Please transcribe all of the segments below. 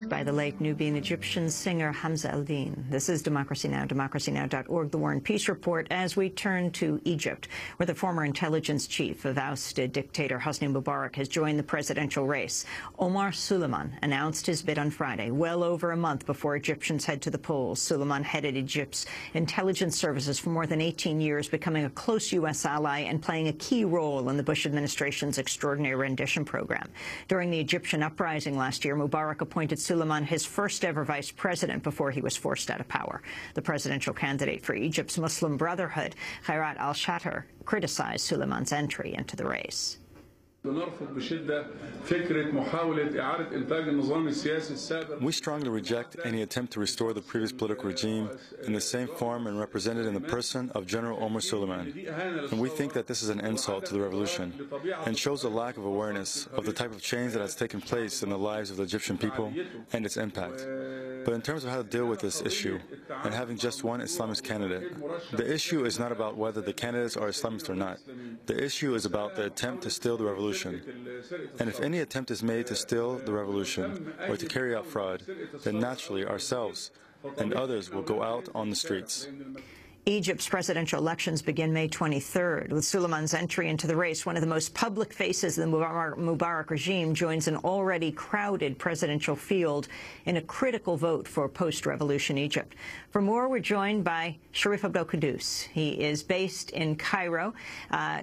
By the late Nubian Egyptian singer Hamza El-Din. This is Democracy Now!, democracynow.org, the War and Peace Report, as we turn to Egypt, where the former intelligence chief of ousted dictator Hosni Mubarak has joined the presidential race. Omar Suleiman announced his bid on Friday, well over a month before Egyptians head to the polls. Suleiman headed Egypt's intelligence services for more than 18 years, becoming a close U.S. ally and playing a key role in the Bush administration's extraordinary rendition program. During the Egyptian uprising last year, Mubarak appointed Suleiman his first-ever vice president before he was forced out of power. The presidential candidate for Egypt's Muslim Brotherhood, Khairat al-Shatter, criticized Suleiman's entry into the race. We strongly reject any attempt to restore the previous political regime in the same form and represented in the person of General Omar Suleiman. And we think that this is an insult to the revolution and shows a lack of awareness of the type of change that has taken place in the lives of the Egyptian people and its impact. But in terms of how to deal with this issue and having just one Islamist candidate, the issue is not about whether the candidates are Islamist or not. The issue is about the attempt to steal the revolution. And if any attempt is made to steal the revolution or to carry out fraud, then naturally ourselves and others will go out on the streets. Egypt's presidential elections begin May 23rd. With Suleiman's entry into the race, one of the most public faces of the Mubarak regime joins an already crowded presidential field in a critical vote for post-revolution Egypt. For more, we're joined by Sharif Abdel Kouddous. He is based in Cairo,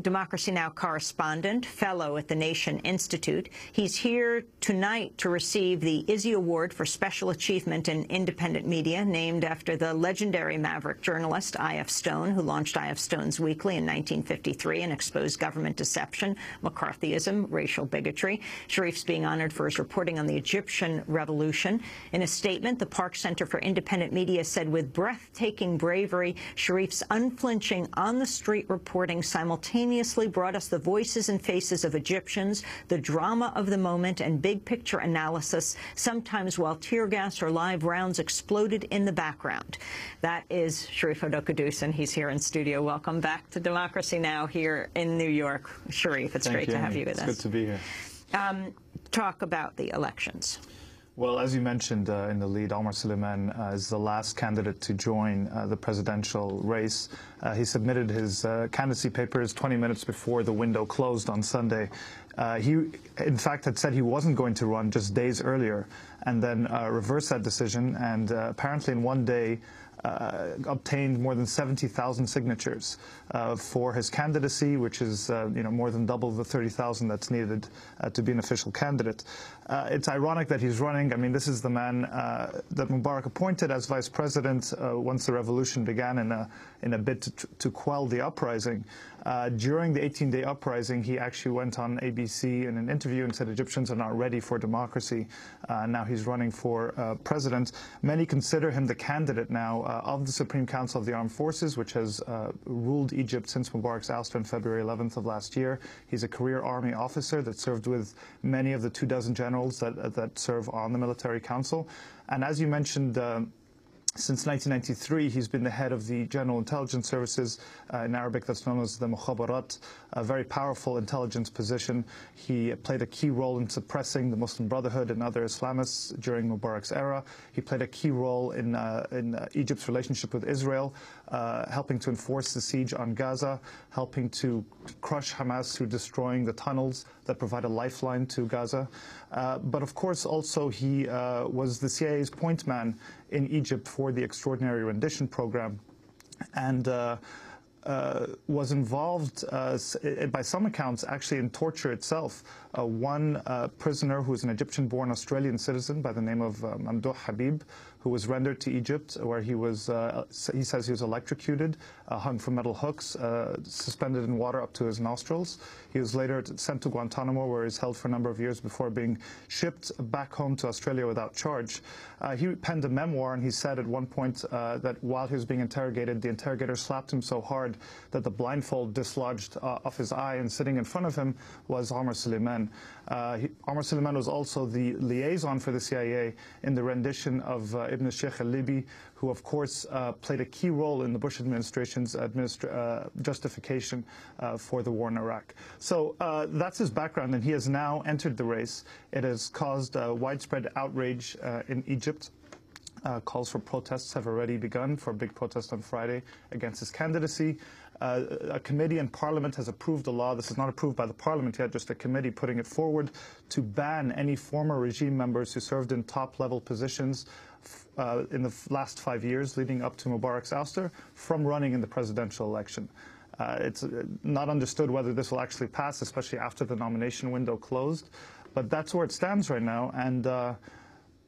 Democracy Now! Correspondent, fellow at the Nation Institute. He's here tonight to receive the Izzy Award for Special Achievement in Independent Media, named after the legendary maverick journalist I.F. Stone, who launched I.F. Stone's Weekly in 1953 and exposed government deception, McCarthyism, racial bigotry. Sharif's being honored for his reporting on the Egyptian revolution. In a statement, the Park Center for Independent Media said, with breathtaking bravery, Sharif's unflinching, on-the-street reporting simultaneously brought us the voices and faces of Egyptians, the drama of the moment, and big-picture analysis, sometimes while tear gas or live rounds exploded in the background. That is Sharif Abdel Kouddous, and he's here in studio. Welcome back to Democracy Now! Here in New York. Sharif, it's great to have you with us. It's good to be here. Talk about the elections. Well, as you mentioned in the lead, Omar Suleiman is the last candidate to join the presidential race. He submitted his candidacy papers 20 minutes before the window closed on Sunday. He, in fact, had said he wasn't going to run just days earlier and then reversed that decision, and apparently in one day obtained more than 70,000 signatures for his candidacy, which is more than double the 30,000 that's needed to be an official candidate. It's ironic that he's running. I mean, this is the man that Mubarak appointed as vice president once the revolution began in a bid to quell the uprising. During the 18-day uprising, he actually went on ABC in an interview and said Egyptians are not ready for democracy. Now he's running for president. Many consider him the candidate now of the Supreme Council of the Armed Forces, which has ruled Egypt since Mubarak's ouster on February 11th of last year. He's a career army officer that served with many of the 24 generals that serve on the military council. And as you mentioned, since 1993, he's been the head of the General Intelligence Services, in Arabic that's known as the Mukhabarat, a very powerful intelligence position. He played a key role in suppressing the Muslim Brotherhood and other Islamists during Mubarak's era. He played a key role in Egypt's relationship with Israel, helping to enforce the siege on Gaza, helping to crush Hamas through destroying the tunnels that provide a lifeline to Gaza. But of course, also he was the CIA's point man in Egypt for the extraordinary rendition program, and was involved, by some accounts, actually in torture itself. One prisoner who is an Egyptian-born Australian citizen by the name of Mamdouh Habib, who was rendered to Egypt, where he was, he says he was electrocuted, hung from metal hooks, suspended in water up to his nostrils. He was later sent to Guantanamo, where he was held for a number of years before being shipped back home to Australia without charge. He penned a memoir, and he said at one point that while he was being interrogated, the interrogator slapped him so hard hard that the blindfold dislodged off his eye, and sitting in front of him was Omar Suleiman. Omar Suleiman was also the liaison for the CIA in the rendition of Ibn Sheikh al-Libi, who of course played a key role in the Bush administration's justification for the war in Iraq. So that's his background, and he has now entered the race. It has caused widespread outrage in Egypt. Calls for protests have already begun for a big protest on Friday against his candidacy. A committee in Parliament has approved a law. This is not approved by the Parliament yet, just a committee putting it forward to ban any former regime members who served in top-level positions in the last 5 years leading up to Mubarak's ouster from running in the presidential election. It's not understood whether this will actually pass, especially after the nomination window closed. But that's where it stands right now. And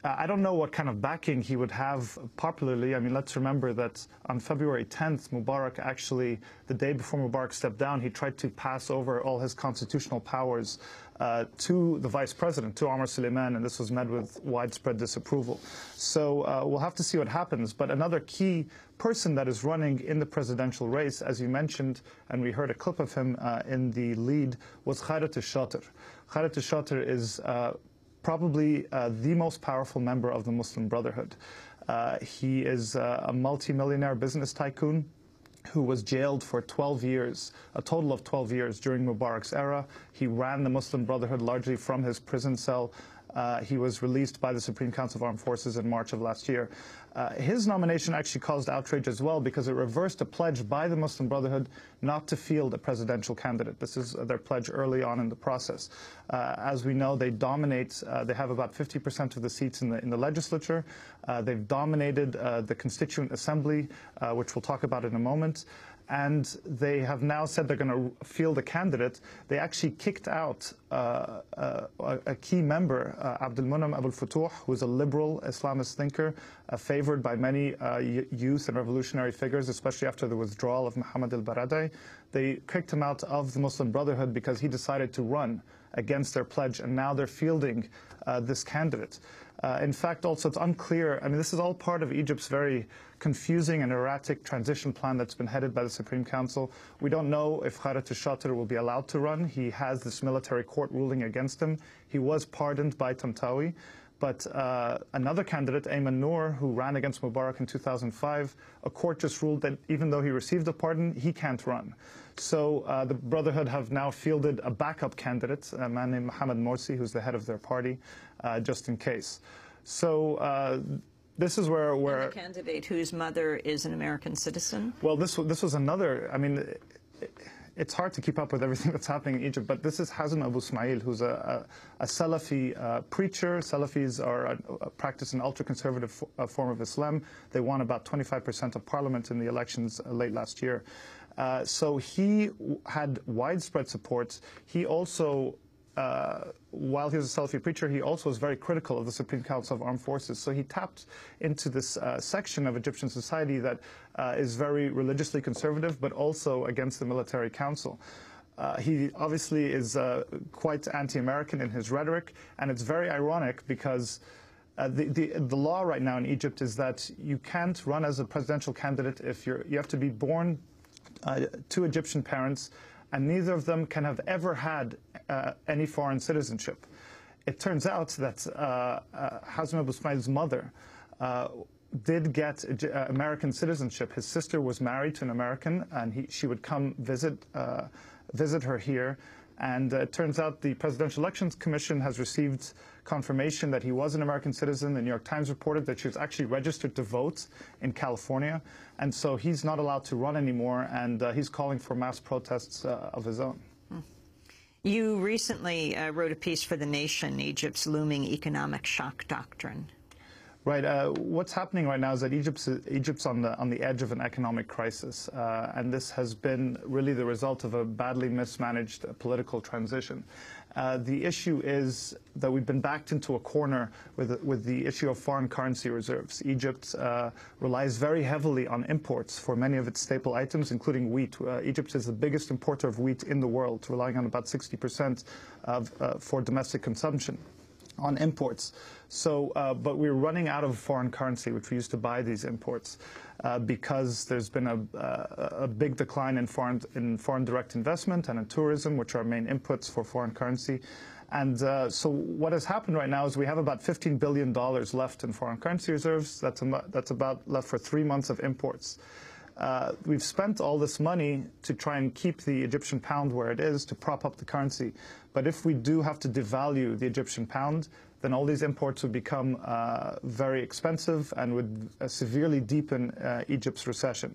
I don't know what kind of backing he would have popularly. I mean, let's remember that on February 10th, Mubarak actually, the day before Mubarak stepped down, he tried to pass over all his constitutional powers to the vice president, to Omar Suleiman, and this was met with widespread disapproval. So we'll have to see what happens. But another key person that is running in the presidential race, as you mentioned, and we heard a clip of him in the lead, was Khairat al-Shatir. Khairat al-Shatir is probably the most powerful member of the Muslim Brotherhood. He is a multi-millionaire business tycoon who was jailed for 12 years, a total of 12 years during Mubarak's era. He ran the Muslim Brotherhood largely from his prison cell. He was released by the Supreme Council of Armed Forces in March of last year. His nomination actually caused outrage as well because it reversed a pledge by the Muslim Brotherhood not to field a presidential candidate. This is their pledge early on in the process. As we know, they dominate. They have about 50% of the seats in the legislature. They've dominated the Constituent Assembly, which we'll talk about in a moment. And they have now said they're going to field a candidate. They actually kicked out a key member, Abdul Munam Abul Futuh, who is a liberal Islamist thinker, favored by many youth and revolutionary figures, especially after the withdrawal of Mohammed al-Baradei. They kicked him out of the Muslim Brotherhood because he decided to run against their pledge, and now they're fielding this candidate. In fact, also, it's unclear. I mean, this is all part of Egypt's very confusing and erratic transition plan that's been headed by the Supreme Council. We don't know if Khairat al-Shatir will be allowed to run. He has this military court ruling against him. He was pardoned by Tantawi. But another candidate, Ayman Noor, who ran against Mubarak in 2005, a court just ruled that even though he received a pardon, he can't run. So the Brotherhood have now fielded a backup candidate, a man named Mohammed Morsi, who's the head of their party, just in case. So this is where and the candidate whose mother is an American citizen? Well, this was another, I mean, it's hard to keep up with everything that's happening in Egypt, but this is Hazm Abu Ismail, who's a Salafi preacher. Salafis are practice an ultra-conservative form of Islam. They won about 25% of parliament in the elections late last year. So he had widespread support. He also, while he was a Salafi preacher, he also was very critical of the Supreme Council of Armed Forces. So he tapped into this section of Egyptian society that is very religiously conservative, but also against the military council. He obviously is quite anti-American in his rhetoric, and it's very ironic because the law right now in Egypt is that you can't run as a presidential candidate if you have to be born to Egyptian parents, and neither of them can have ever had any foreign citizenship. It turns out that Hazm Abu Ismail's mother did get American citizenship. His sister was married to an American, and she would come visit her here. And it turns out the Presidential Elections Commission has received confirmation that he was an American citizen. The New York Times reported that she was actually registered to vote in California. And so he's not allowed to run anymore, and he's calling for mass protests of his own. You recently wrote a piece for The Nation, Egypt's looming economic shock doctrine. Right. What's happening right now is that Egypt's on the edge of an economic crisis, and this has been really the result of a badly mismanaged political transition. The issue is that we've been backed into a corner with the issue of foreign currency reserves. Egypt relies very heavily on imports for many of its staple items, including wheat. Egypt is the biggest importer of wheat in the world, relying on about 60% for domestic consumption on imports. So, but we're running out of foreign currency, which we used to buy these imports. because there's been a big decline in foreign direct investment and in tourism, which are main inputs for foreign currency. And so what has happened right now is we have about $15 billion left in foreign currency reserves. That's about left for 3 months of imports. We've spent all this money to try and keep the Egyptian pound where it is, to prop up the currency. But if we do have to devalue the Egyptian pound, then all these imports would become very expensive and would severely deepen Egypt's recession.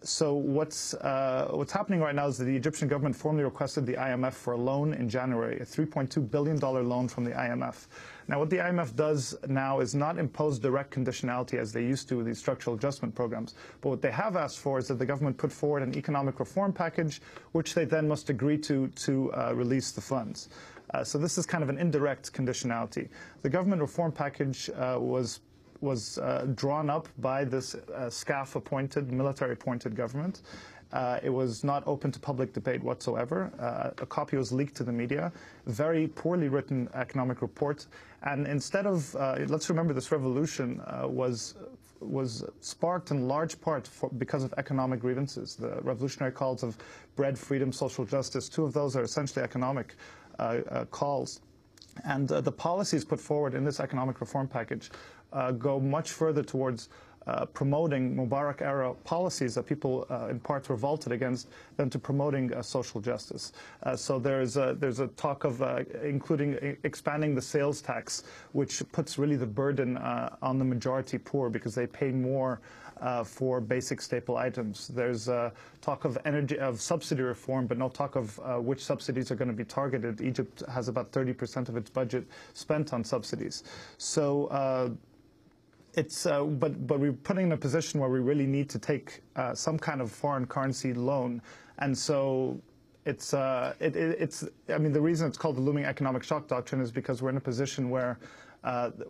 So what's happening right now is that the Egyptian government formally requested the IMF for a loan in January, a $3.2 billion loan from the IMF. Now, what the IMF does now is not impose direct conditionality as they used to with these structural adjustment programs. But what they have asked for is that the government put forward an economic reform package, which they then must agree to release the funds. So this is kind of an indirect conditionality. The government reform package was drawn up by this SCAF-appointed, military-appointed government. It was not open to public debate whatsoever. A copy was leaked to the media. Very poorly written economic report. And instead of, let's remember, this revolution was sparked in large part because of economic grievances. The revolutionary calls of bread, freedom, social justice, two of those are essentially economic calls. And the policies put forward in this economic reform package go much further towards promoting Mubarak-era policies that people in part revolted against than to promoting social justice. So there's a talk of including expanding the sales tax, which puts really the burden on the majority poor because they pay more for basic staple items. There's talk of subsidy reform, but no talk of which subsidies are going to be targeted. Egypt has about 30% of its budget spent on subsidies. So but we're putting in a position where we really need to take some kind of foreign currency loan, and so I mean, the reason it's called the looming economic shock doctrine is because we're in a position where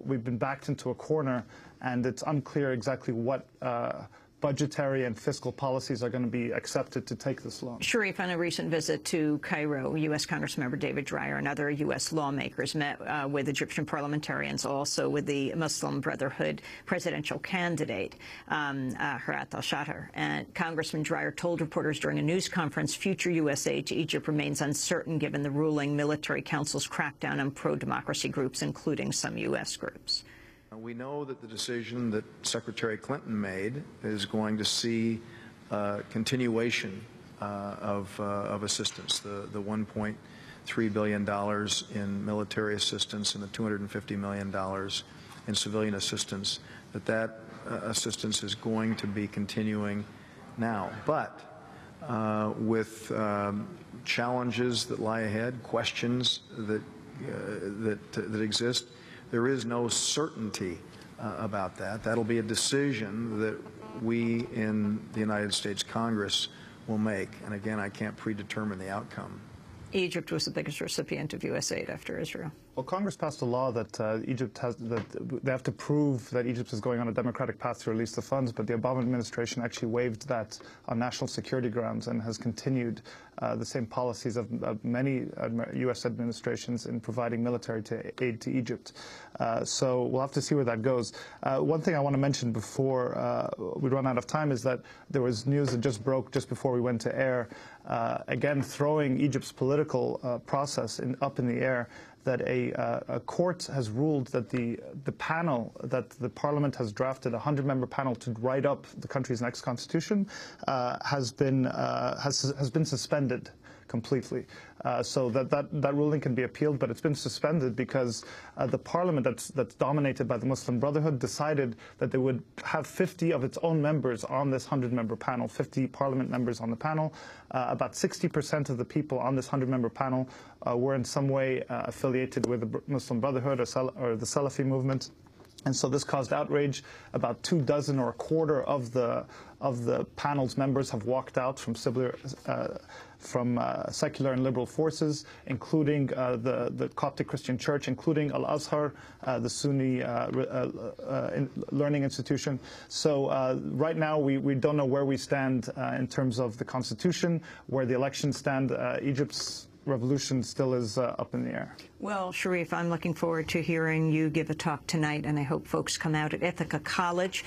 we've been backed into a corner, and it's unclear exactly what budgetary and fiscal policies are going to be accepted to take this loan. Sharif, on a recent visit to Cairo, U.S. Congressmember David Dreyer and other U.S. lawmakers met with Egyptian parliamentarians, also with the Muslim Brotherhood presidential candidate, Harat al-Shatter. And Congressman Dreyer told reporters during a news conference future U.S. aid to Egypt remains uncertain given the ruling military council's crackdown on pro-democracy groups, including some U.S. groups. We know that the decision that Secretary Clinton made is going to see continuation of assistance, the $1.3 billion in military assistance and the $250 million in civilian assistance, that assistance is going to be continuing now. But with challenges that lie ahead, questions that exist, there is no certainty about that. That'll be a decision that we in the United States Congress will make. And again, I can't predetermine the outcome. Egypt was the biggest recipient of U.S. aid after Israel. Well, Congress passed a law that they have to prove that Egypt is going on a democratic path to release the funds, but the Obama administration actually waived that on national security grounds and has continued the same policies of many U.S. administrations in providing military aid to Egypt. So we'll have to see where that goes. One thing I want to mention before we run out of time is that there was news that just broke just before we went to air, again throwing Egypt's political process up in the air, that a court has ruled that the panel that the parliament has drafted, a 100-member panel to write up the country's next constitution, has been suspended completely. So that ruling can be appealed, but it's been suspended because the parliament that's dominated by the Muslim Brotherhood decided that they would have 50 of its own members on this 100-member panel, 50 parliament members on the panel. About 60% of the people on this 100-member panel were in some way affiliated with the Muslim Brotherhood or the Salafi movement. And so this caused outrage. About 24 or a quarter of the panel's members have walked out from secular and liberal forces, including the Coptic Christian Church, including Al-Azhar, the Sunni learning institution. So right now we don't know where we stand in terms of the constitution, where the elections stand. Egypt's revolution still is up in the air. Well, Sharif, I'm looking forward to hearing you give a talk tonight, and I hope folks come out at Ithaca College.